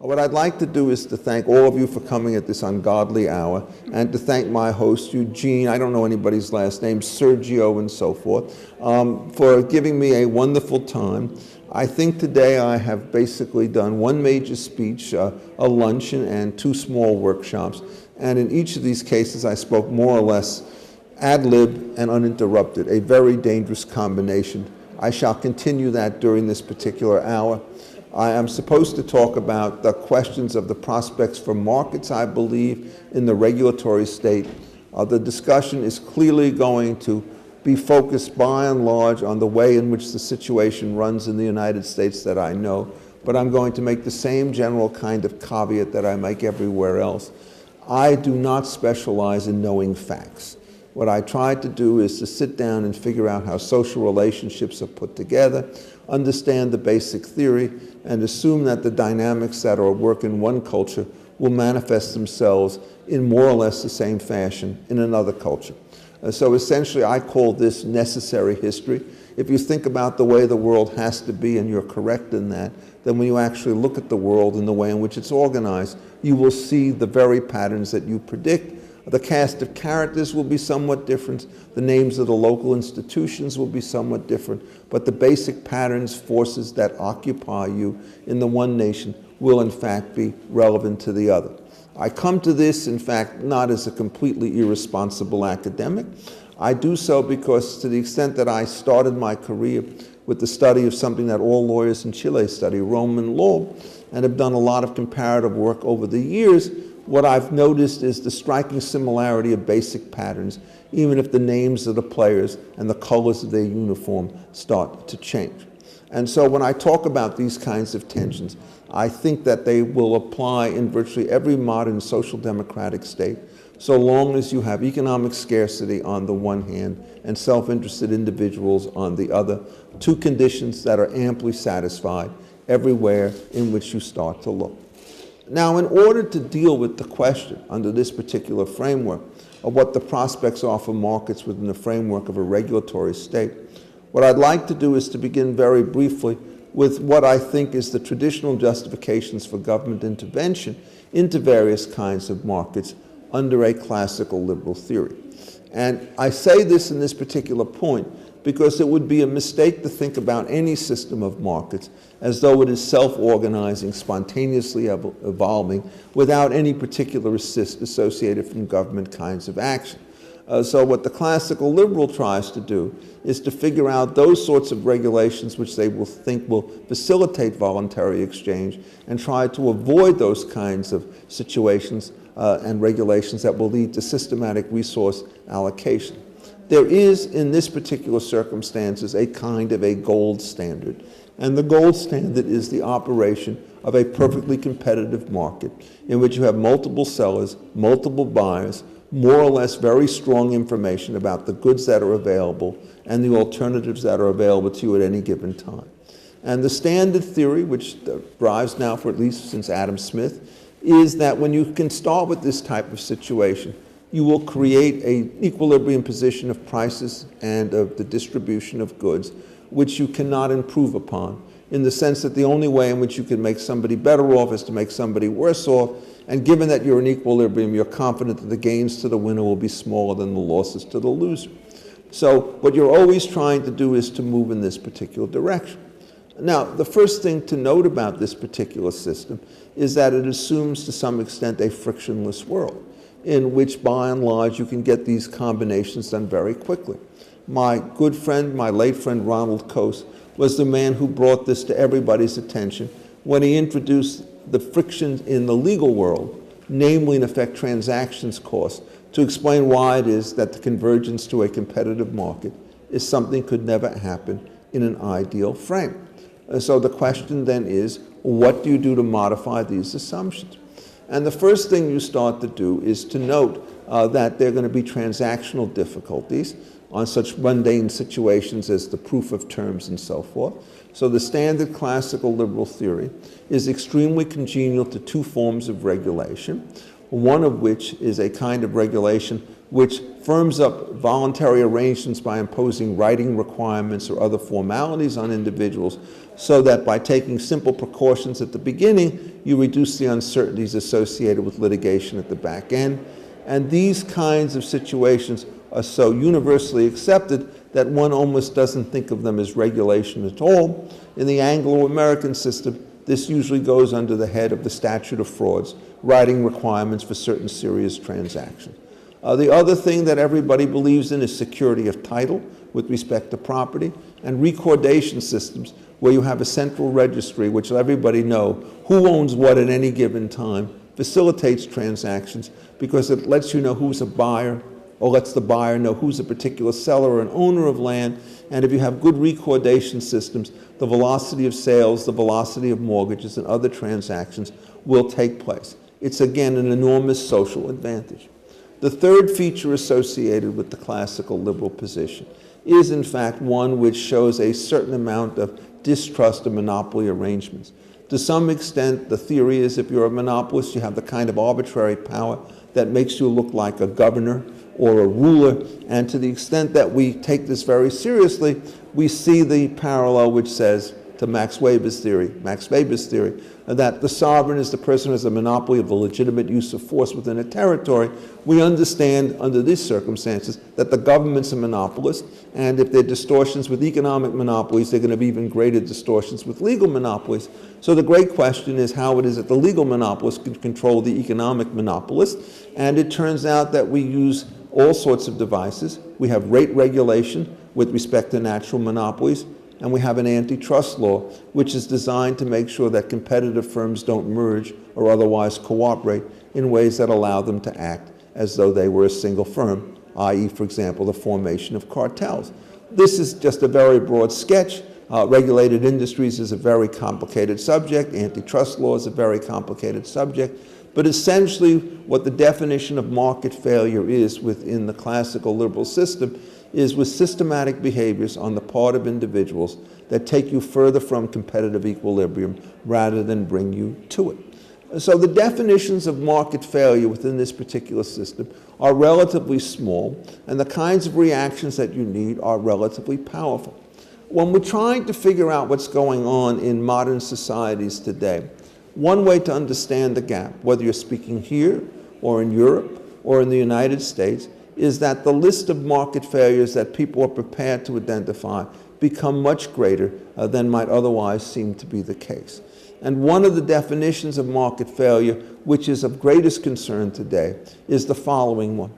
What I'd like to do is to thank all of you for coming at this ungodly hour, and to thank my host, Eugene, I don't know anybody's last name, Sergio and so forth, for giving me a wonderful time. I think today I have basically done one major speech, a luncheon, and two small workshops. And in each of these cases, I spoke more or less ad lib and uninterrupted, a very dangerous combination. I shall continue that during this particular hour. I am supposed to talk about the questions of the prospects for markets, I believe, in the regulatory state. The discussion is clearly going to be focused by and large on the way in which the situation runs in the United States that I know, but I'm going to make the same general kind of caveat that I make everywhere else. I do not specialize in knowing facts. What I try to do is to sit down and figure out how social relationships are put together, understand the basic theory, and assume that the dynamics that are at work in one culture will manifest themselves in more or less the same fashion in another culture. So essentially, I call this necessary history. If you think about the way the world has to be, and you're correct in that, then when you actually look at the world in the way in which it's organized, you will see the very patterns that you predict. The cast of characters will be somewhat different. The names of the local institutions will be somewhat different. But the basic patterns, forces that occupy you in the one nation will in fact be relevant to the other. I come to this, in fact, not as a completely irresponsible academic. I do so because to the extent that I started my career with the study of something that all lawyers in Chile study, Roman law, and have done a lot of comparative work over the years, what I've noticed is the striking similarity of basic patterns, even if the names of the players and the colors of their uniform start to change. And so when I talk about these kinds of tensions, I think that they will apply in virtually every modern social democratic state, so long as you have economic scarcity on the one hand and self-interested individuals on the other, two conditions that are amply satisfied everywhere in which you start to look. Now, in order to deal with the question under this particular framework of what the prospects are for markets within the framework of a regulatory state, what I'd like to do is to begin very briefly with what I think is the traditional justifications for government intervention into various kinds of markets under a classical liberal theory. And I say this in this particular point because it would be a mistake to think about any system of markets as though it is self-organizing, spontaneously evolving, without any particular assist associated from government kinds of action. So what the classical liberal tries to do is to figure out those sorts of regulations which they will think will facilitate voluntary exchange and try to avoid those kinds of situations and regulations that will lead to systematic resource allocation. There is, in this particular circumstances, a kind of a gold standard. And the gold standard is the operation of a perfectly competitive market in which you have multiple sellers, multiple buyers, more or less very strong information about the goods that are available and the alternatives that are available to you at any given time. And the standard theory, which drives now for at least since Adam Smith, is that when you can start with this type of situation, you will create an equilibrium position of prices and of the distribution of goods, which you cannot improve upon, in the sense that the only way in which you can make somebody better off is to make somebody worse off, and given that you're in equilibrium, you're confident that the gains to the winner will be smaller than the losses to the loser. So what you're always trying to do is to move in this particular direction. Now, the first thing to note about this particular system is that it assumes to some extent a frictionless world, in which by and large you can get these combinations done very quickly. My good friend, my late friend Ronald Coase, was the man who brought this to everybody's attention when he introduced the frictions in the legal world, namely in effect transactions costs, to explain why it is that the convergence to a competitive market is something could never happen in an ideal frame. So the question then is, what do you do to modify these assumptions? And the first thing you start to do is to note that there are going to be transactional difficulties on such mundane situations as the proof of terms and so forth. So the standard classical liberal theory is extremely congenial to two forms of regulation, one of which is a kind of regulation which firms up voluntary arrangements by imposing writing requirements or other formalities on individuals, so that by taking simple precautions at the beginning, you reduce the uncertainties associated with litigation at the back end. And these kinds of situations are so universally accepted that one almost doesn't think of them as regulation at all. In the Anglo-American system, this usually goes under the head of the statute of frauds, writing requirements for certain serious transactions. The other thing that everybody believes in is security of title with respect to property, and recordation systems where you have a central registry which let everybody know who owns what at any given time, facilitates transactions because it lets you know who's a buyer, or lets the buyer know who's a particular seller or an owner of land. And if you have good recordation systems, the velocity of sales, the velocity of mortgages, and other transactions will take place. It's, again, an enormous social advantage. The third feature associated with the classical liberal position is, in fact, one which shows a certain amount of distrust of monopoly arrangements. To some extent, the theory is if you're a monopolist, you have the kind of arbitrary power that makes you look like a governor or a ruler. And to the extent that we take this very seriously, we see the parallel which says, to Max Weber's theory, that the sovereign is the person who has a monopoly of the legitimate use of force within a territory. We understand under these circumstances that the government's a monopolist, and if there are distortions with economic monopolies, there are going to be even greater distortions with legal monopolies. So the great question is how it is that the legal monopolist can control the economic monopolist, and it turns out that we use all sorts of devices. We have rate regulation with respect to natural monopolies, and we have an antitrust law which is designed to make sure that competitive firms don't merge or otherwise cooperate in ways that allow them to act as though they were a single firm, i.e., for example, the formation of cartels. This is just a very broad sketch. Regulated industries is a very complicated subject. Antitrust law is a very complicated subject. But essentially, what the definition of market failure is within the classical liberal system is with systematic behaviors on the part of individuals that take you further from competitive equilibrium rather than bring you to it. So the definitions of market failure within this particular system are relatively small, and the kinds of reactions that you need are relatively powerful. When we're trying to figure out what's going on in modern societies today, one way to understand the gap, whether you're speaking here or in Europe or in the United States, is that the list of market failures that people are prepared to identify become much greater than might otherwise seem to be the case. And one of the definitions of market failure, which is of greatest concern today, is the following one.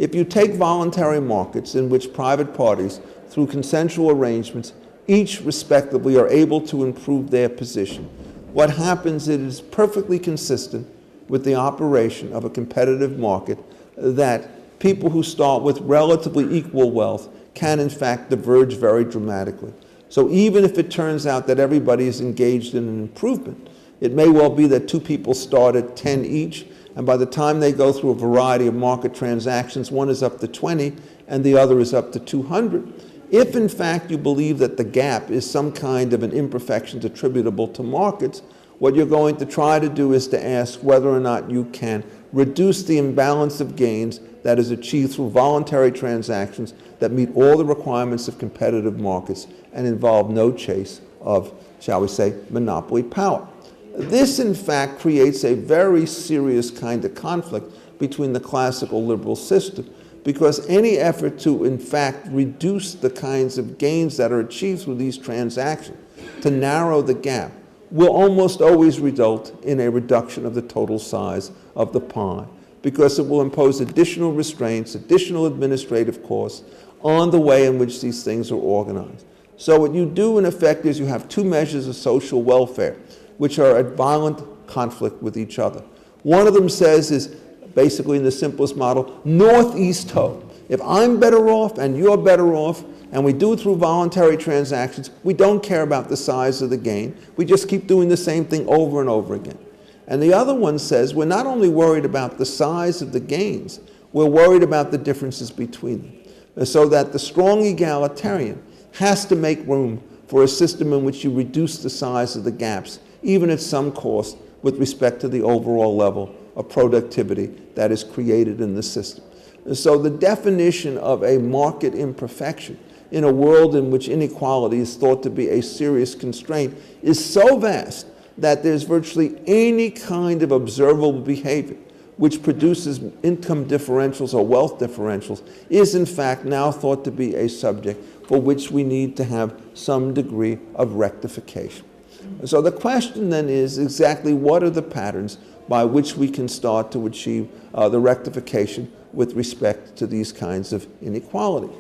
If you take voluntary markets in which private parties, through consensual arrangements, each respectively are able to improve their position, what happens is perfectly consistent with the operation of a competitive market that people who start with relatively equal wealth can in fact diverge very dramatically. So even if it turns out that everybody is engaged in an improvement, it may well be that two people start at 10 each, and by the time they go through a variety of market transactions, one is up to 20 and the other is up to 200. If in fact you believe that the gap is some kind of an imperfection attributable to markets, what you're going to try to do is to ask whether or not you can reduce the imbalance of gains that is achieved through voluntary transactions that meet all the requirements of competitive markets and involve no chase of, shall we say, monopoly power. This, in fact, creates a very serious kind of conflict between the classical liberal system, because any effort to, in fact, reduce the kinds of gains that are achieved through these transactions, to narrow the gap, will almost always result in a reduction of the total size of the pie, because it will impose additional restraints, additional administrative costs on the way in which these things are organized. So what you do, in effect, is you have two measures of social welfare, which are at violent conflict with each other. One of them says is, basically in the simplest model, northeast hoe. If I'm better off and you're better off, and we do it through voluntary transactions, we don't care about the size of the gain. We just keep doing the same thing over and over again. And the other one says we're not only worried about the size of the gains, we're worried about the differences between them. And so that the strong egalitarian has to make room for a system in which you reduce the size of the gaps, even at some cost, with respect to the overall level of productivity that is created in the system. And so the definition of a market imperfection in a world in which inequality is thought to be a serious constraint is so vast that there's virtually any kind of observable behavior which produces income differentials or wealth differentials is in fact now thought to be a subject for which we need to have some degree of rectification. So the question then is exactly what are the patterns by which we can start to achieve the rectification with respect to these kinds of inequality.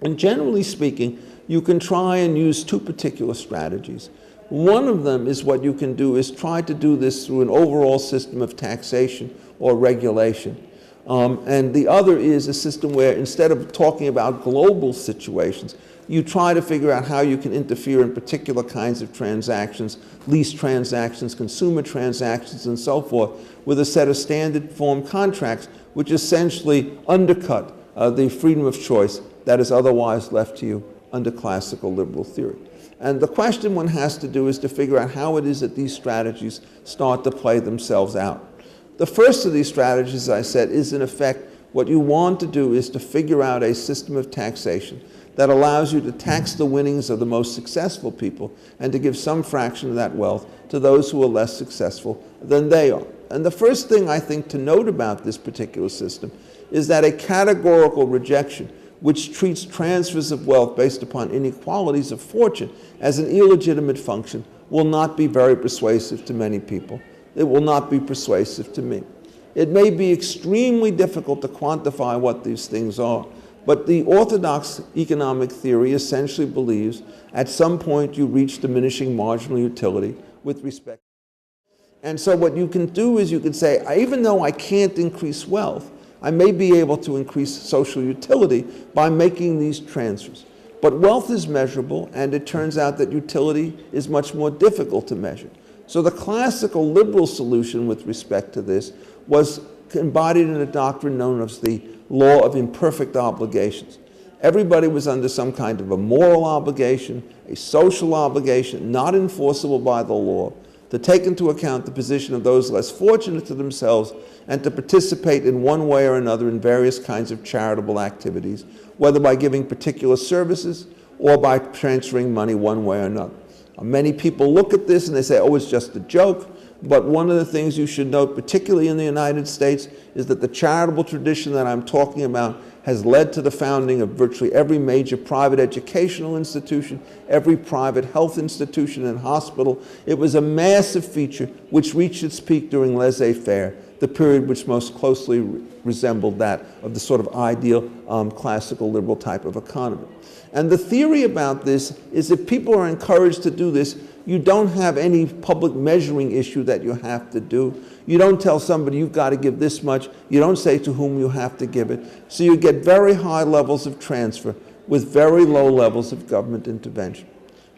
And generally speaking, you can try and use two particular strategies. One of them is what you can do is try to do this through an overall system of taxation or regulation. And the other is a system where instead of talking about global situations, you try to figure out how you can interfere in particular kinds of transactions, lease transactions, consumer transactions, and so forth, with a set of standard form contracts which essentially undercut the freedom of choice that is otherwise left to you under classical liberal theory. And the question one has to do is to figure out how it is that these strategies start to play themselves out. The first of these strategies, as I said, is in effect what you want to do is to figure out a system of taxation that allows you to tax the winnings of the most successful people and to give some fraction of that wealth to those who are less successful than they are. And the first thing I think to note about this particular system is that a categorical rejection which treats transfers of wealth based upon inequalities of fortune as an illegitimate function will not be very persuasive to many people. It will not be persuasive to me. It may be extremely difficult to quantify what these things are, but the orthodox economic theory essentially believes at some point you reach diminishing marginal utility with respect. And so what you can do is you can say, even though I can't increase wealth, I may be able to increase social utility by making these transfers. But wealth is measurable, and it turns out that utility is much more difficult to measure. So the classical liberal solution with respect to this was embodied in a doctrine known as the law of imperfect obligations. Everybody was under some kind of a moral obligation, a social obligation, not enforceable by the law, to take into account the position of those less fortunate to themselves and to participate in one way or another in various kinds of charitable activities, whether by giving particular services or by transferring money one way or another. Many people look at this and they say, oh, it's just a joke. But one of the things you should note, particularly in the United States, is that the charitable tradition that I'm talking about has led to the founding of virtually every major private educational institution, every private health institution and hospital. It was a massive feature which reached its peak during laissez-faire, the period which most closely resembled that of the sort of ideal classical liberal type of economy. And the theory about this is if people are encouraged to do this, you don't have any public measuring issue that you have to do. You don't tell somebody you've got to give this much. You don't say to whom you have to give it. So you get very high levels of transfer with very low levels of government intervention.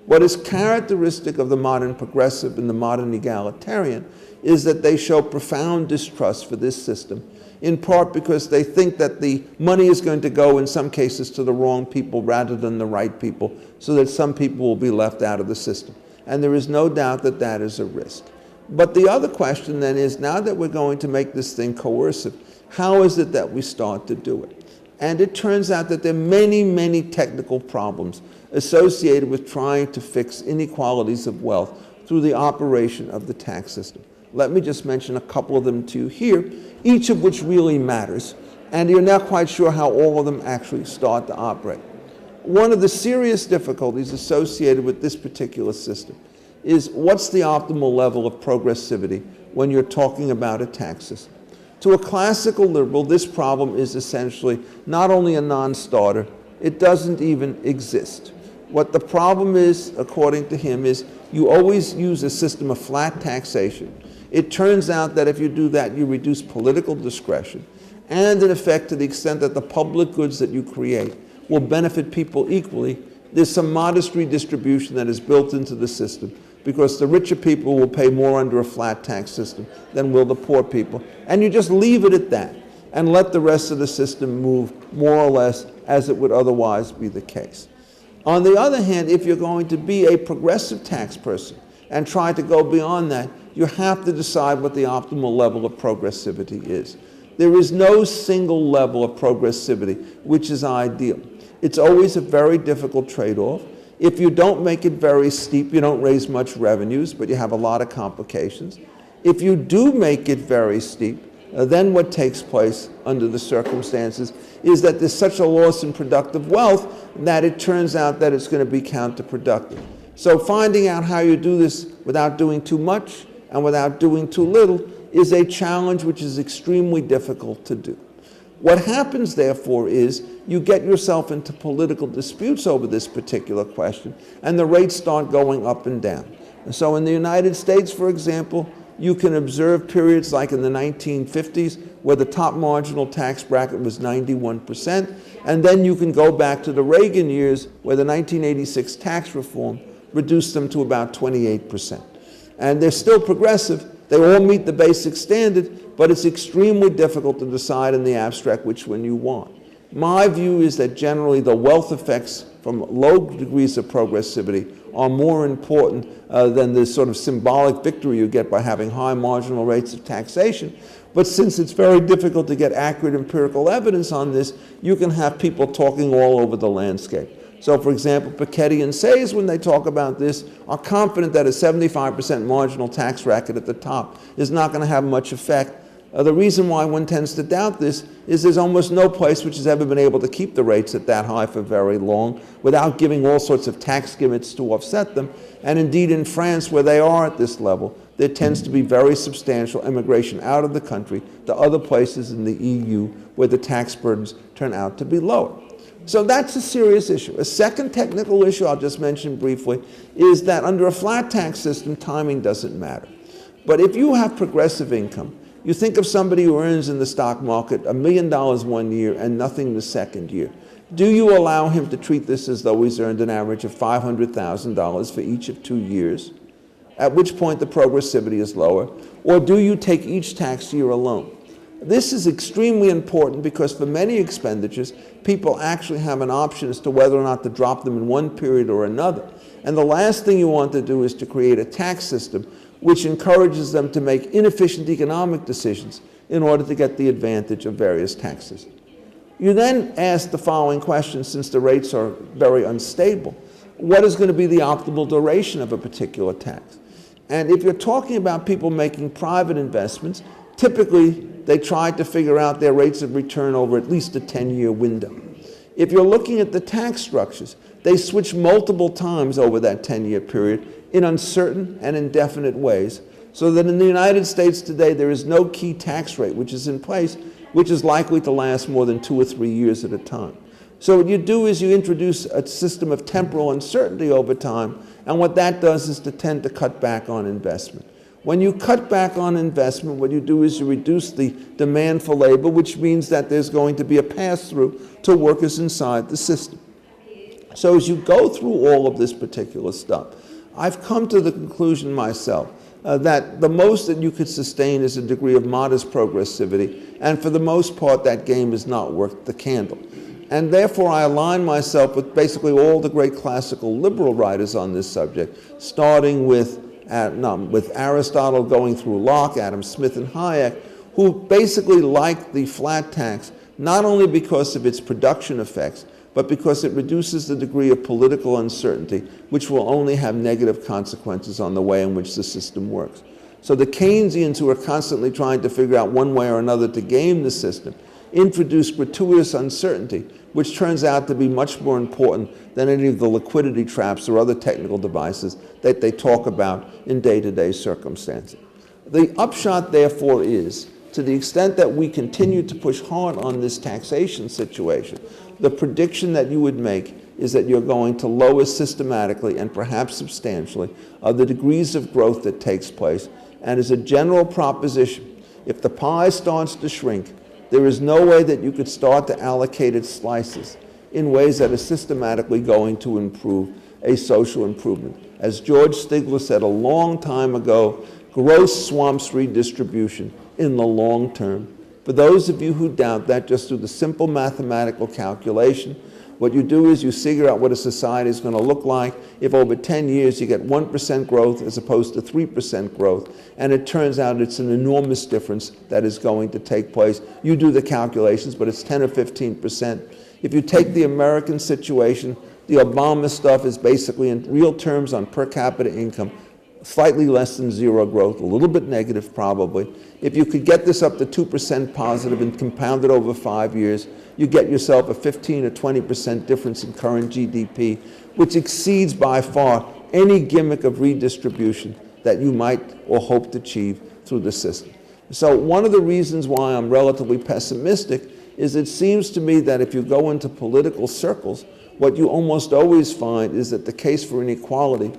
What is characteristic of the modern progressive and the modern egalitarian is that they show profound distrust for this system, in part because they think that the money is going to go in some cases to the wrong people rather than the right people, so that some people will be left out of the system. And there is no doubt that that is a risk. But the other question then is, now that we're going to make this thing coercive, how is it that we start to do it? And it turns out that there are many, many technical problems associated with trying to fix inequalities of wealth through the operation of the tax system. Let me just mention a couple of them to you here, each of which really matters, and you're not quite sure how all of them actually start to operate. One of the serious difficulties associated with this particular system is what's the optimal level of progressivity when you're talking about a tax system. To a classical liberal, this problem is essentially not only a non-starter, it doesn't even exist. What the problem is, according to him, is you always use a system of flat taxation. It turns out that if you do that, you reduce political discretion. And in effect, to the extent that the public goods that you create will benefit people equally, there's some modest redistribution that is built into the system, because the richer people will pay more under a flat tax system than will the poor people. And you just leave it at that and let the rest of the system move more or less as it would otherwise be the case. On the other hand, if you're going to be a progressive tax person and try to go beyond that, you have to decide what the optimal level of progressivity is. There is no single level of progressivity which is ideal. It's always a very difficult trade-off. If you don't make it very steep, you don't raise much revenues, but you have a lot of complications. If you do make it very steep, then what takes place under the circumstances is that there's such a loss in productive wealth that it turns out that it's going to be counterproductive. So finding out how you do this without doing too much and without doing too little is a challenge which is extremely difficult to do. What happens, therefore, is you get yourself into political disputes over this particular question, and the rates start going up and down. And so in the United States, for example, you can observe periods like in the 1950s where the top marginal tax bracket was 91%, and then you can go back to the Reagan years where the 1986 tax reform reduced them to about 28%. And they're still progressive. They all meet the basic standard, but it's extremely difficult to decide in the abstract which one you want. My view is that generally the wealth effects from low degrees of progressivity are more important than the sort of symbolic victory you get by having high marginal rates of taxation. But since it's very difficult to get accurate empirical evidence on this, you can have people talking all over the landscape. So, for example, Piketty and Sayers, when they talk about this, are confident that a 75% marginal tax bracket at the top is not going to have much effect. The reason why one tends to doubt this is there's almost no place which has ever been able to keep the rates at that high for very long without giving all sorts of tax gimmicks to offset them. And indeed in France, where they are at this level, there tends to be very substantial immigration out of the country to other places in the EU where the tax burdens turn out to be lower. So that's a serious issue. A second technical issue I'll just mention briefly is that under a flat tax system, timing doesn't matter. But if you have progressive income, you think of somebody who earns in the stock market $1 million 1 year and nothing the second year. Do you allow him to treat this as though he's earned an average of $500,000 for each of 2 years, at which point the progressivity is lower? Or do you take each tax year alone? This is extremely important because for many expenditures, people actually have an option as to whether or not to drop them in one period or another. And the last thing you want to do is to create a tax system which encourages them to make inefficient economic decisions in order to get the advantage of various taxes. You then ask the following question, since the rates are very unstable: what is going to be the optimal duration of a particular tax? And if you're talking about people making private investments, typically they try to figure out their rates of return over at least a 10-year window. If you're looking at the tax structures, they switch multiple times over that 10-year period in uncertain and indefinite ways, so that in the United States today there is no key tax rate which is in place, which is likely to last more than 2 or 3 years at a time. So what you do is you introduce a system of temporal uncertainty over time, and what that does is to tend to cut back on investment. When you cut back on investment, what you do is you reduce the demand for labor, which means that there's going to be a pass-through to workers inside the system. So as you go through all of this particular stuff, I've come to the conclusion myself that the most that you could sustain is a degree of modest progressivity, and for the most part that game is not worth the candle. And therefore I align myself with basically all the great classical liberal writers on this subject, starting with Aristotle, going through Locke, Adam Smith, and Hayek, who basically like the flat tax not only because of its production effects, but because it reduces the degree of political uncertainty, which will only have negative consequences on the way in which the system works. So the Keynesians, who are constantly trying to figure out one way or another to game the system, introduce gratuitous uncertainty, which turns out to be much more important than any of the liquidity traps or other technical devices that they talk about in day-to-day circumstances. The upshot, therefore, is, to the extent that we continue to push hard on this taxation situation, the prediction that you would make is that you're going to lower systematically and perhaps substantially the degrees of growth that takes place. And as a general proposition, if the pie starts to shrink, there is no way that you could start to allocate its slices in ways that are systematically going to improve a social improvement. As George Stigler said a long time ago, gross swamps redistribution in the long term. For those of you who doubt that, just do the simple mathematical calculation. What you do is you figure out what a society is going to look like if over 10 years you get 1% growth as opposed to 3% growth, and it turns out it's an enormous difference that is going to take place. You do the calculations, but it's 10 or 15%. If you take the American situation, the Obama stuff is basically in real terms on per capita income, slightly less than zero growth, a little bit negative probably. If you could get this up to 2% positive and compound it over 5 years, you get yourself a 15 or 20% difference in current GDP, which exceeds by far any gimmick of redistribution that you might or hope to achieve through the system. So one of the reasons why I'm relatively pessimistic is it seems to me that if you go into political circles, what you almost always find is that the case for inequality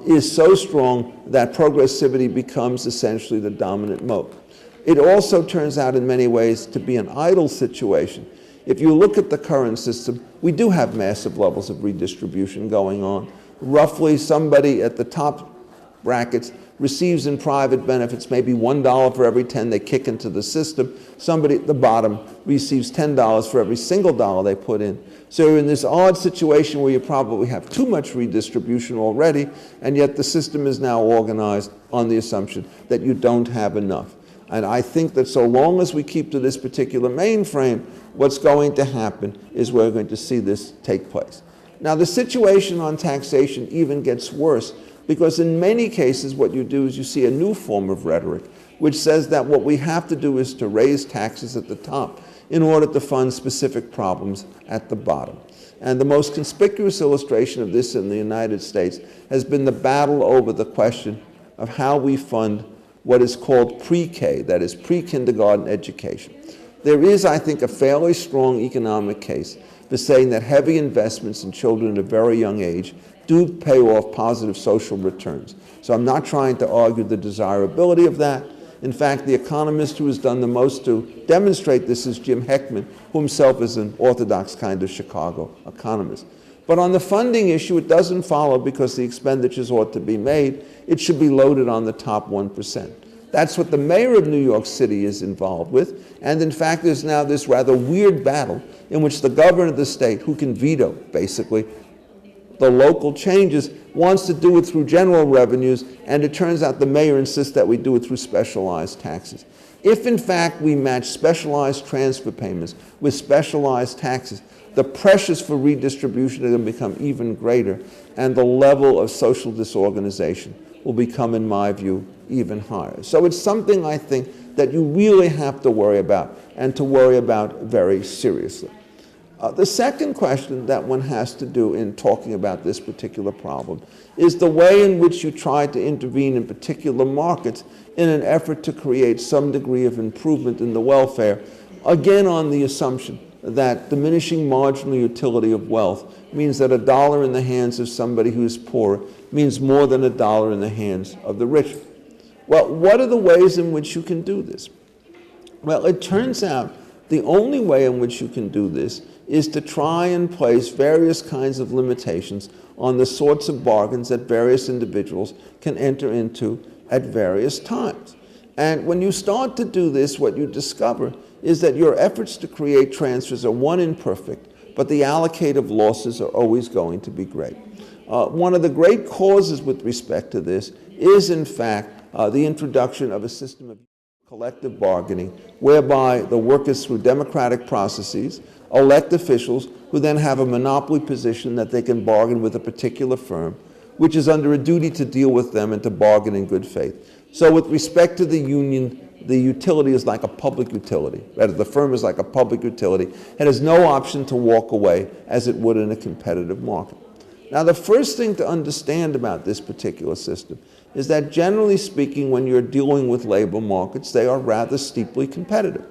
is so strong that progressivity becomes essentially the dominant mode. It also turns out in many ways to be an idle situation. If you look at the current system, we do have massive levels of redistribution going on. Roughly somebody at the top brackets receives in private benefits maybe $1 for every 10 they kick into the system. Somebody at the bottom receives $10 for every single dollar they put in. So you're in this odd situation where you probably have too much redistribution already, and yet the system is now organized on the assumption that you don't have enough. And I think that so long as we keep to this particular mainframe, what's going to happen is we're going to see this take place. Now, the situation on taxation even gets worse, because in many cases what you do is you see a new form of rhetoric, which says that what we have to do is to raise taxes at the top in order to fund specific problems at the bottom. And the most conspicuous illustration of this in the United States has been the battle over the question of how we fund what is called pre-K, that is pre-kindergarten education. There is, I think, a fairly strong economic case for saying that heavy investments in children at a very young age do pay off positive social returns. So I'm not trying to argue the desirability of that. In fact, the economist who has done the most to demonstrate this is Jim Heckman, who himself is an orthodox kind of Chicago economist. But on the funding issue, it doesn't follow because the expenditures ought to be made. It should be loaded on the top 1%. That's what the mayor of New York City is involved with. And in fact, there's now this rather weird battle in which the governor of the state, who can veto, basically, the local changes, wants to do it through general revenues, and it turns out the mayor insists that we do it through specialized taxes. If, in fact, we match specialized transfer payments with specialized taxes, the pressures for redistribution are going to become even greater, and the level of social disorganization will become, in my view, even higher. So it's something, I think, that you really have to worry about, and to worry about very seriously. The second question that one has to do in talking about this particular problem is the way in which you try to intervene in particular markets in an effort to create some degree of improvement in the welfare, again on the assumption that diminishing marginal utility of wealth means that $1 in the hands of somebody who is poor means more than $1 in the hands of the rich. Well, what are the ways in which you can do this? Well, it turns out the only way in which you can do this is to try and place various kinds of limitations on the sorts of bargains that various individuals can enter into at various times. And when you start to do this, what you discover is that your efforts to create transfers are, one, imperfect, but the allocative losses are always going to be great. One of the great causes with respect to this is, in fact, the introduction of a system of collective bargaining, whereby the workers, through democratic processes, elect officials who then have a monopoly position that they can bargain with a particular firm, which is under a duty to deal with them and to bargain in good faith. So with respect to the union, the utility is like a public utility. Rather, the firm is like a public utility and has no option to walk away as it would in a competitive market. Now, the first thing to understand about this particular system is that, generally speaking, when you're dealing with labor markets, they are rather steeply competitive.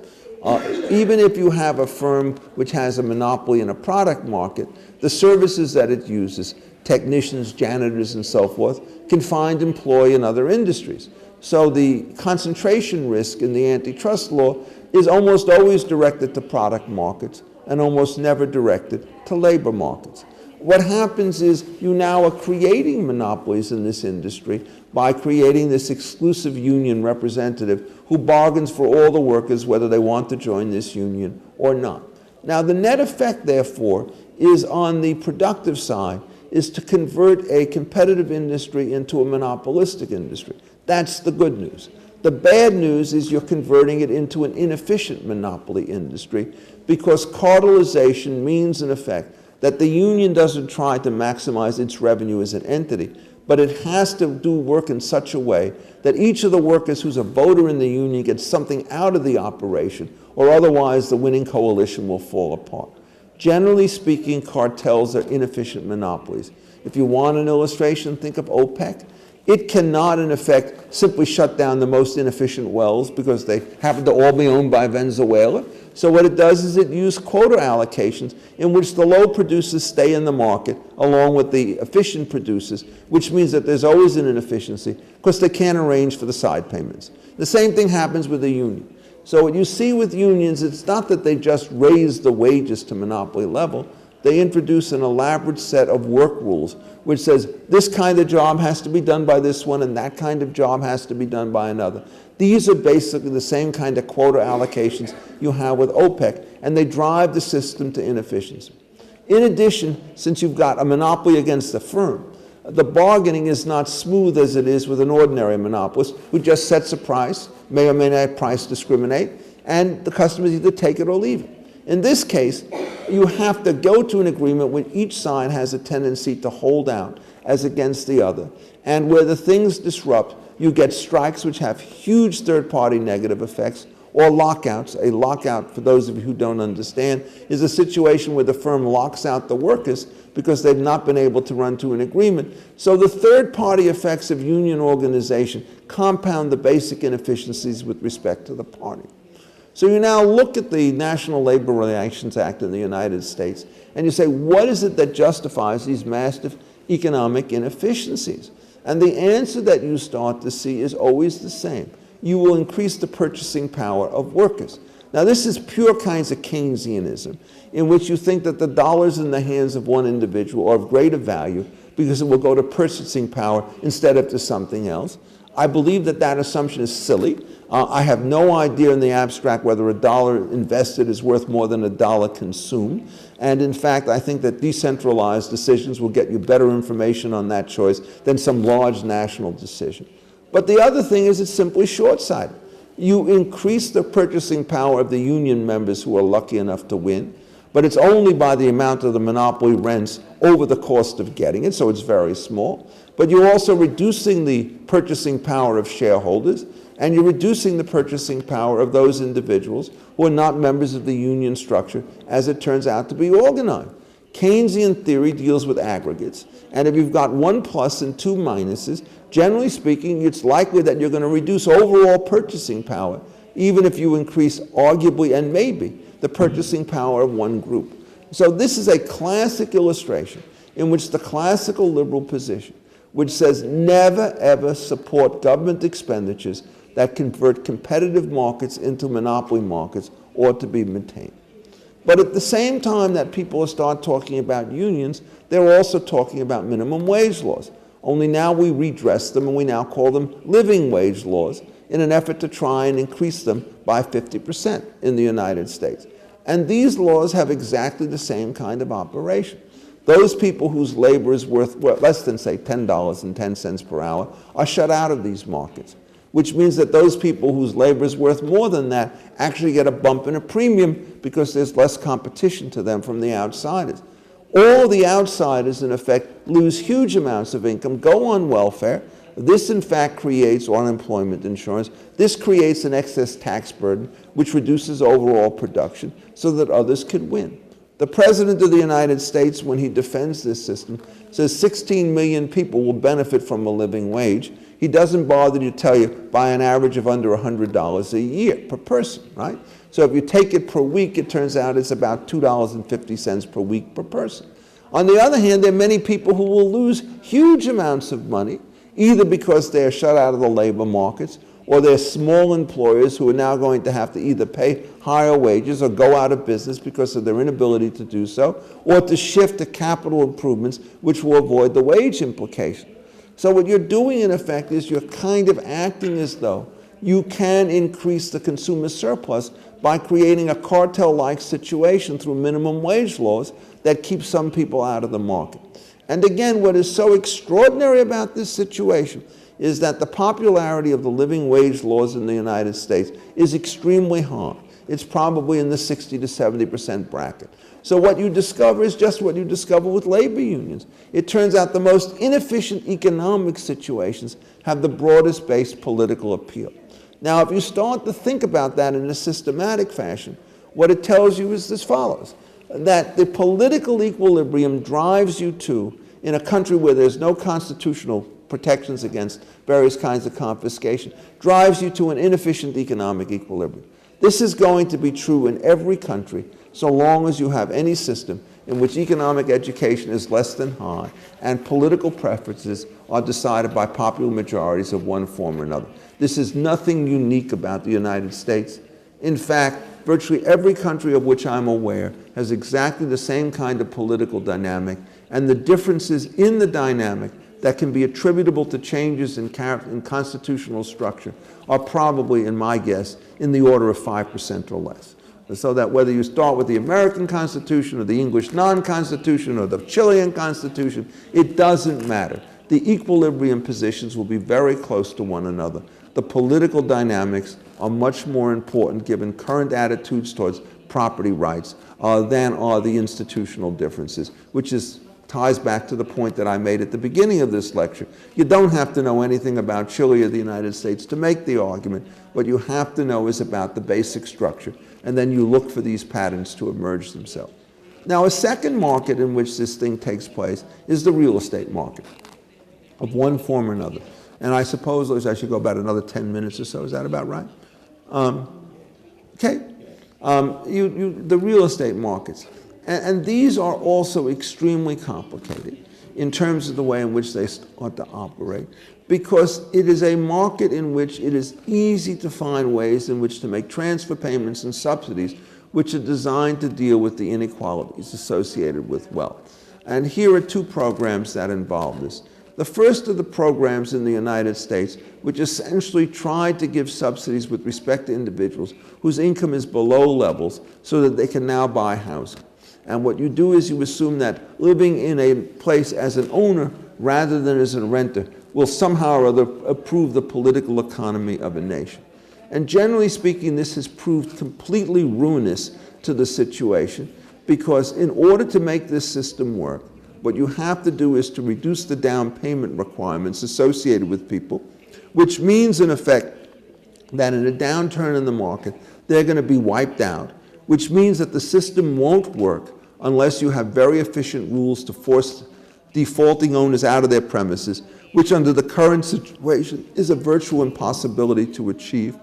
Even if you have a firm which has a monopoly in a product market, the services that it uses, technicians, janitors, and so forth, can find employ in other industries. So the concentration risk in the antitrust law is almost always directed to product markets and almost never directed to labor markets. What happens is you now are creating monopolies in this industry by creating this exclusive union representative who bargains for all the workers whether they want to join this union or not. Now, the net effect, therefore, is on the productive side, is to convert a competitive industry into a monopolistic industry. That's the good news. The bad news is you're converting it into an inefficient monopoly industry, because cartelization means, in effect, that the union doesn't try to maximize its revenue as an entity, but it has to do work in such a way that each of the workers who's a voter in the union gets something out of the operation, or otherwise the winning coalition will fall apart. Generally speaking, cartels are inefficient monopolies. If you want an illustration, think of OPEC. It cannot, in effect, simply shut down the most inefficient wells because they happen to all be owned by Venezuela. So what it does is it uses quota allocations in which the low producers stay in the market along with the efficient producers, which means that there's always an inefficiency because they can't arrange for the side payments. The same thing happens with the union. So what you see with unions, it's not that they just raise the wages to monopoly level. They introduce an elaborate set of work rules which says this kind of job has to be done by this one and that kind of job has to be done by another. These are basically the same kind of quota allocations you have with OPEC, and they drive the system to inefficiency. In addition, since you've got a monopoly against the firm, the bargaining is not smooth as it is with an ordinary monopolist who just sets a price, may or may not price discriminate, and the customers either take it or leave it. In this case, you have to go to an agreement where each side has a tendency to hold out as against the other. And where the things disrupt, you get strikes which have huge third-party negative effects, or lockouts. A lockout, for those of you who don't understand, is a situation where the firm locks out the workers because they've not been able to run to an agreement. So the third-party effects of union organization compound the basic inefficiencies with respect to the party. So you now look at the National Labor Relations Act in the United States, and you say, what is it that justifies these massive economic inefficiencies? And the answer that you start to see is always the same. You will increase the purchasing power of workers. Now, this is pure kinds of Keynesianism, in which you think that the dollars in the hands of one individual are of greater value because it will go to purchasing power instead of to something else. I believe that that assumption is silly. I have no idea in the abstract whether a dollar invested is worth more than a dollar consumed. And in fact, I think that decentralized decisions will get you better information on that choice than some large national decision. But the other thing is it's simply short-sighted. You increase the purchasing power of the union members who are lucky enough to win, but it's only by the amount of the monopoly rents over the cost of getting it, so it's very small. But you're also reducing the purchasing power of shareholders, and you're reducing the purchasing power of those individuals who are not members of the union structure, as it turns out to be organized. Keynesian theory deals with aggregates, and if you've got one plus and two minuses, generally speaking, it's likely that you're going to reduce overall purchasing power, even if you increase, arguably and maybe, the purchasing power of one group. So this is a classic illustration in which the classical liberal position, which says never ever support government expenditures that convert competitive markets into monopoly markets, ought to be maintained. But at the same time that people start talking about unions, they're also talking about minimum wage laws. Only now we redress them and we now call them living wage laws in an effort to try and increase them by 50% in the United States. And these laws have exactly the same kind of operation. Those people whose labor is worth less than, say, $10.10 per hour are shut out of these markets, which means that those people whose labor is worth more than that actually get a bump in a premium because there's less competition to them from the outsiders. All the outsiders, in effect, lose huge amounts of income, go on welfare. This, in fact, creates unemployment insurance. This creates an excess tax burden, which reduces overall production so that others could win. The President of the United States, when he defends this system, says 16 million people will benefit from a living wage. He doesn't bother to tell you by an average of under $100 a year per person, right? So if you take it per week, it turns out it's about $2.50 per week per person. On the other hand, there are many people who will lose huge amounts of money, either because they're shut out of the labor markets, or they're small employers who are now going to have to either pay higher wages or go out of business because of their inability to do so, or to shift to capital improvements which will avoid the wage implication. So what you're doing, in effect, is you're kind of acting as though you can increase the consumer surplus by creating a cartel-like situation through minimum wage laws that keep some people out of the market. And again, what is so extraordinary about this situation is that the popularity of the living wage laws in the United States is extremely high. It's probably in the 60 to 70% bracket. So what you discover is just what you discover with labor unions. It turns out the most inefficient economic situations have the broadest based political appeal. Now, if you start to think about that in a systematic fashion, what it tells you is as follows, that the political equilibrium drives you to, in a country where there's no constitutional protections against various kinds of confiscation, drives you to an inefficient economic equilibrium. This is going to be true in every country so long as you have any system in which economic education is less than high and political preferences are decided by popular majorities of one form or another. This is nothing unique about the United States. In fact, virtually every country of which I'm aware has exactly the same kind of political dynamic, and the differences in the dynamic that can be attributable to changes in constitutional structure are probably, in my guess, in the order of 5% or less. So that whether you start with the American Constitution or the English non-Constitution or the Chilean Constitution, it doesn't matter. The equilibrium positions will be very close to one another. The political dynamics are much more important given current attitudes towards property rights than are the institutional differences, which ties back to the point that I made at the beginning of this lecture. You don't have to know anything about Chile or the United States to make the argument. What you have to know is about the basic structure, and then you look for these patterns to emerge themselves. Now, a second market in which this thing takes place is the real estate market of one form or another. And I suppose I should go about another 10 minutes or so. Is that about right? Okay. The real estate markets. And these are also extremely complicated in terms of the way in which they start to operate, because it is a market in which it is easy to find ways in which to make transfer payments and subsidies which are designed to deal with the inequalities associated with wealth. And here are two programs that involve this. The first of the programs in the United States, which essentially tried to give subsidies with respect to individuals whose income is below levels so that they can now buy housing. And what you do is you assume that living in a place as an owner rather than as a renter will somehow or other improve the political economy of a nation. And generally speaking, this has proved completely ruinous to the situation, because in order to make this system work, what you have to do is to reduce the down payment requirements associated with people, which means in effect that in a downturn in the market, they're going to be wiped out, which means that the system won't work unless you have very efficient rules to force defaulting owners out of their premises, which under the current situation is a virtual impossibility to achieve.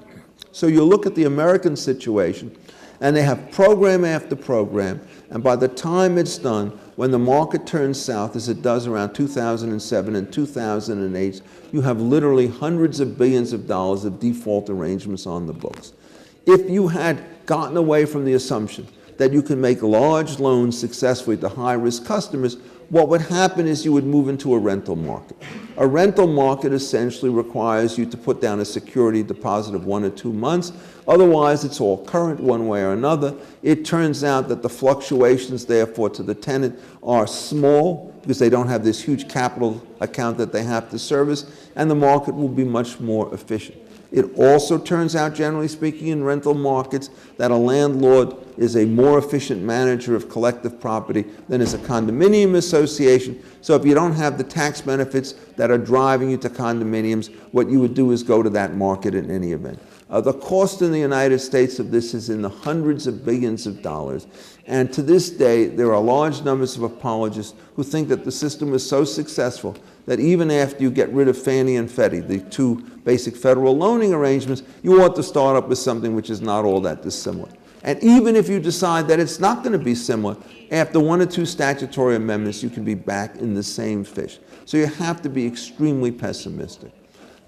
So you look at the American situation, and they have program after program, and by the time it's done, when the market turns south, as it does around 2007 and 2008, you have literally hundreds of billions of dollars of default arrangements on the books. If you had gotten away from the assumption that you can make large loans successfully to high-risk customers, what would happen is you would move into a rental market. A rental market essentially requires you to put down a security deposit of 1 or 2 months. Otherwise, it's all current one way or another. It turns out that the fluctuations, therefore, to the tenant are small because they don't have this huge capital account that they have to service, and the market will be much more efficient. It also turns out, generally speaking, in rental markets that a landlord is a more efficient manager of collective property than is a condominium association. So if you don't have the tax benefits that are driving you to condominiums, what you would do is go to that market in any event. The cost in the United States of this is in the hundreds of billions of dollars. And to this day, there are large numbers of apologists who think that the system is so successful that even after you get rid of Fannie and Freddie, the two basic federal loaning arrangements, you ought to start up with something which is not all that dissimilar. And even if you decide that it's not going to be similar, after 1 or 2 statutory amendments, you can be back in the same fish. So you have to be extremely pessimistic.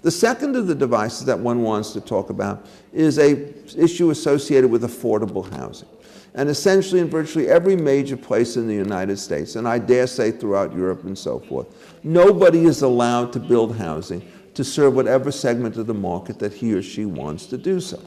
The second of the devices that one wants to talk about is an issue associated with affordable housing. And essentially in virtually every major place in the United States, and I dare say throughout Europe and so forth, nobody is allowed to build housing to serve whatever segment of the market that he or she wants to do so.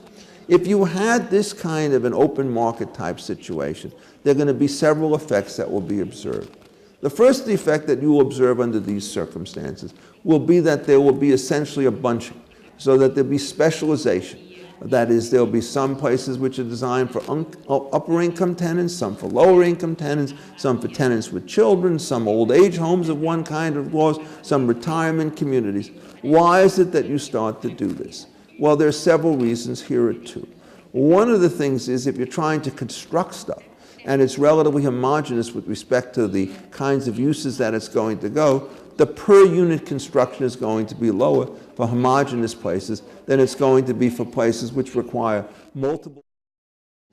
If you had this kind of an open market type situation, there are going to be several effects that will be observed. The first effect that you will observe under these circumstances will be that there will be essentially a bunching, so that there'll be specialization. That is, there'll be some places which are designed for upper income tenants, some for lower income tenants, some for tenants with children, some old age homes of one kind of laws, some retirement communities. Why is it that you start to do this? Well, there are several reasons. Here are two. One of the things is if you're trying to construct stuff and it's relatively homogeneous with respect to the kinds of uses that it's going to go, the per unit construction is going to be lower for homogeneous places than it's going to be for places which require multiple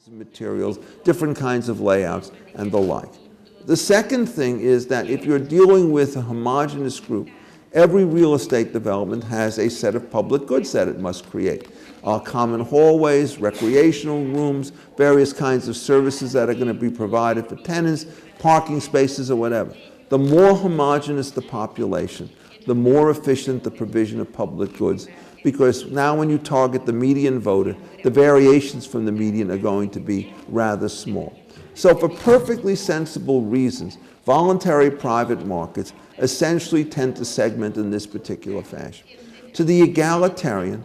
materials, different kinds of layouts, and the like. The second thing is that if you're dealing with a homogeneous group, every real estate development has a set of public goods that it must create. Common hallways, recreational rooms, various kinds of services that are going to be provided for tenants, parking spaces or whatever. The more homogeneous the population, the more efficient the provision of public goods, because now when you target the median voter, the variations from the median are going to be rather small. So for perfectly sensible reasons, voluntary private markets essentially tend to segment in this particular fashion. To the egalitarian,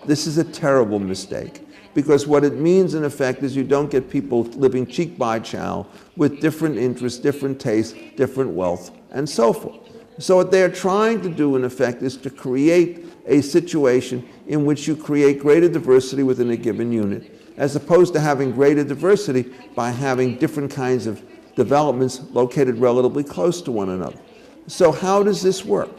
this is a terrible mistake, because what it means in effect is you don't get people living cheek by jowl with different interests, different tastes, different wealth, and so forth. So what they're trying to do in effect is to create a situation in which you create greater diversity within a given unit, as opposed to having greater diversity by having different kinds of developments located relatively close to one another. So how does this work?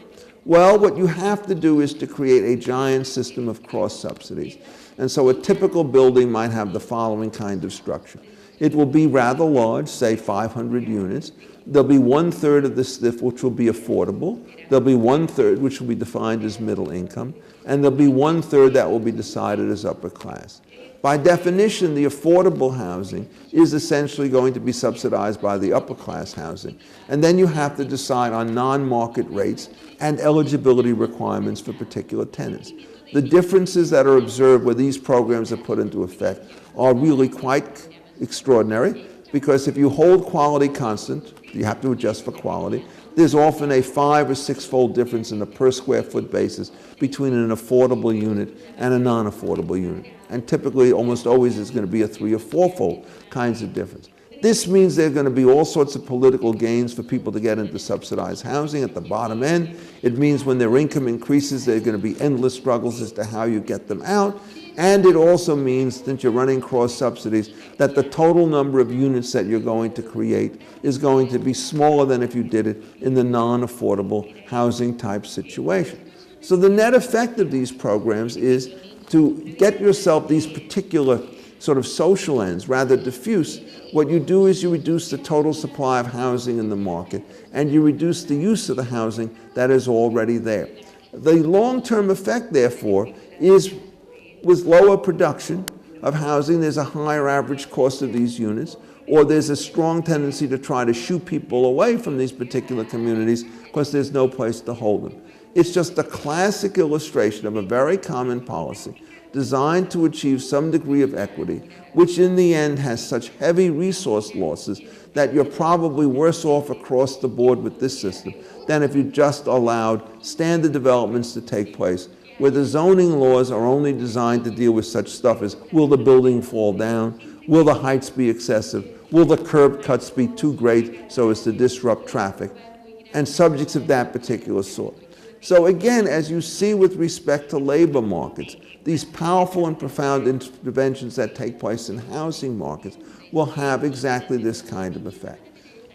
Well, what you have to do is to create a giant system of cross subsidies. And so a typical building might have the following kind of structure. It will be rather large, say 500 units. There'll be 1/3 of the SNF which will be affordable. There'll be 1/3 which will be defined as middle income. And there'll be 1/3 that will be decided as upper class. By definition, the affordable housing is essentially going to be subsidized by the upper class housing. And then you have to decide on non-market rates and eligibility requirements for particular tenants. The differences that are observed where these programs are put into effect are really quite extraordinary, because if you hold quality constant, you have to adjust for quality. There's often a 5- or 6-fold difference in the per square foot basis between an affordable unit and a non-affordable unit. And typically, almost always, there's going to be a 3- or 4-fold kinds of difference. This means there are going to be all sorts of political gains for people to get into subsidized housing at the bottom end. It means when their income increases, there are going to be endless struggles as to how you get them out. And it also means, since you're running cross subsidies, that the total number of units that you're going to create is going to be smaller than if you did it in the non-affordable housing type situation. So the net effect of these programs is to get yourself these particular sort of social ends rather diffuse. What you do is you reduce the total supply of housing in the market, and you reduce the use of the housing that is already there. The long-term effect, therefore, is with lower production of housing, there's a higher average cost of these units, or there's a strong tendency to try to shoo people away from these particular communities because there's no place to hold them. It's just a classic illustration of a very common policy designed to achieve some degree of equity, which in the end has such heavy resource losses that you're probably worse off across the board with this system than if you just allowed standard developments to take place, where the zoning laws are only designed to deal with such stuff as, will the building fall down? Will the heights be excessive? Will the curb cuts be too great so as to disrupt traffic? And subjects of that particular sort. So again, as you see with respect to labor markets, these powerful and profound interventions that take place in housing markets will have exactly this kind of effect.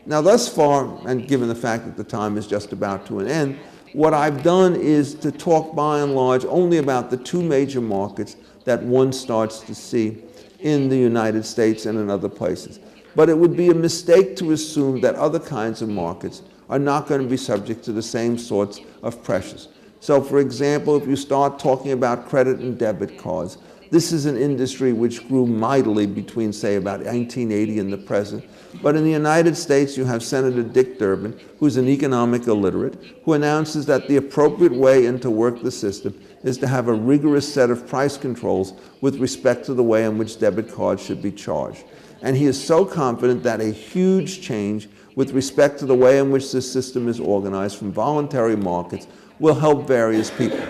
Now thus far, and given the fact that the time is just about to an end, what I've done is to talk by and large only about the two major markets that one starts to see in the United States and in other places. But it would be a mistake to assume that other kinds of markets are not going to be subject to the same sorts of pressures. So for example, if you start talking about credit and debit cards, this is an industry which grew mightily between, say, about 1980 and the present. But in the United States, you have Senator Dick Durbin, who's an economic illiterate, who announces that the appropriate way in to work the system is to have a rigorous set of price controls with respect to the way in which debit cards should be charged. And he is so confident that a huge change with respect to the way in which this system is organized from voluntary markets will help various people.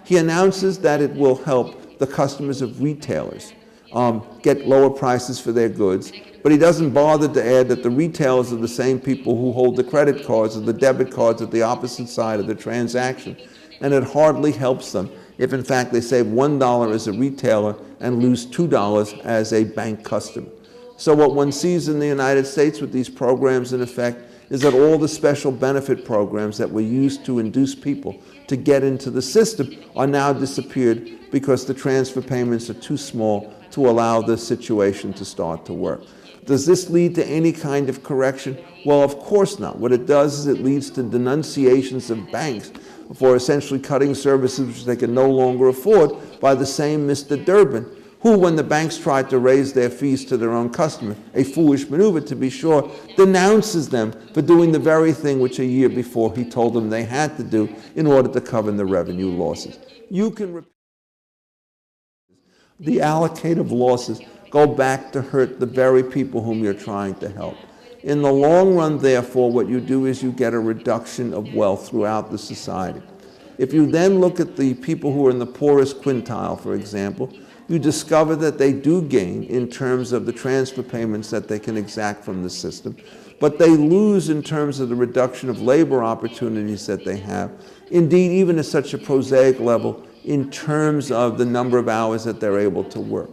He announces that it will help the customers of retailers get lower prices for their goods, but he doesn't bother to add that the retailers are the same people who hold the credit cards or the debit cards at the opposite side of the transaction, and it hardly helps them if in fact they save $1 as a retailer and lose $2 as a bank customer. So what one sees in the United States with these programs in effect is that all the special benefit programs that were used to induce people to get into the system are now disappeared because the transfer payments are too small to allow the situation to start to work. Does this lead to any kind of correction? Well, of course not. What it does is it leads to denunciations of banks for essentially cutting services which they can no longer afford by the same Mr. Durbin, who, when the banks tried to raise their fees to their own customers, a foolish maneuver to be sure, denounces them for doing the very thing which a year before he told them they had to do in order to cover the revenue losses. You can the allocative losses go back to hurt the very people whom you're trying to help. In the long run, therefore, what you do is you get a reduction of wealth throughout the society. If you then look at the people who are in the poorest quintile, for example, you discover that they do gain in terms of the transfer payments that they can exact from the system, but they lose in terms of the reduction of labor opportunities that they have. Indeed, even at such a prosaic level, in terms of the number of hours that they're able to work.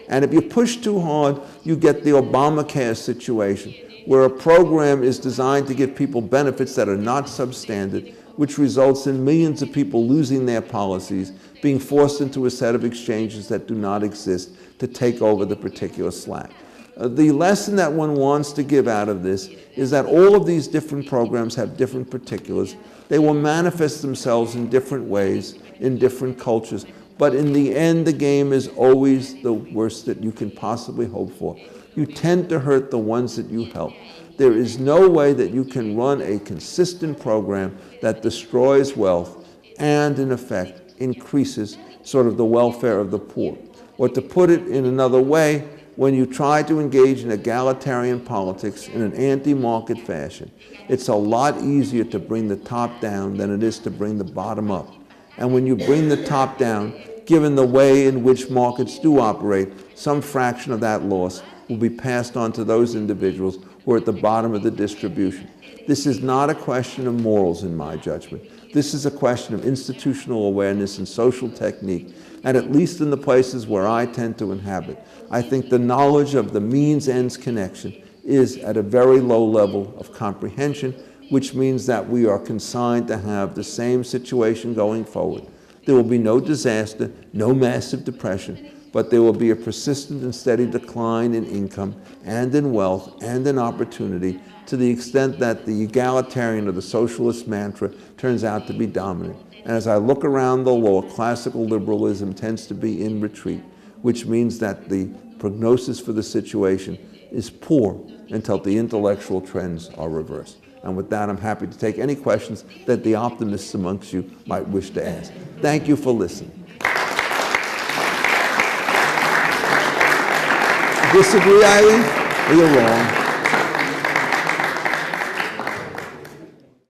And if you push too hard, you get the Obamacare situation, where a program is designed to give people benefits that are not substandard, which results in millions of people losing their policies, being forced into a set of exchanges that do not exist to take over the particular slack. The lesson that one wants to give out of this is that all of these different programs have different particulars. They will manifest themselves in different ways, in different cultures, but in the end, the game is always the worst that you can possibly hope for. You tend to hurt the ones that you help. There is no way that you can run a consistent program that destroys wealth and, in effect, increases sort of the welfare of the poor. Or to put it in another way, when you try to engage in egalitarian politics in an anti-market fashion, it's a lot easier to bring the top down than it is to bring the bottom up. And when you bring the top down, given the way in which markets do operate, some fraction of that loss will be passed on to those individuals who are at the bottom of the distribution. This is not a question of morals, in my judgment. This is a question of institutional awareness and social technique, and at least in the places where I tend to inhabit, I think the knowledge of the means-ends connection is at a very low level of comprehension, which means that we are consigned to have the same situation going forward. There will be no disaster, no massive depression, but there will be a persistent and steady decline in income and in wealth and in opportunity to the extent that the egalitarian or the socialist mantra turns out to be dominant. And as I look around the law, classical liberalism tends to be in retreat, which means that the prognosis for the situation is poor until the intellectual trends are reversed. And with that, I'm happy to take any questions that the optimists amongst you might wish to ask. Thank you for listening. Disagree, Eileen? Or you're wrong?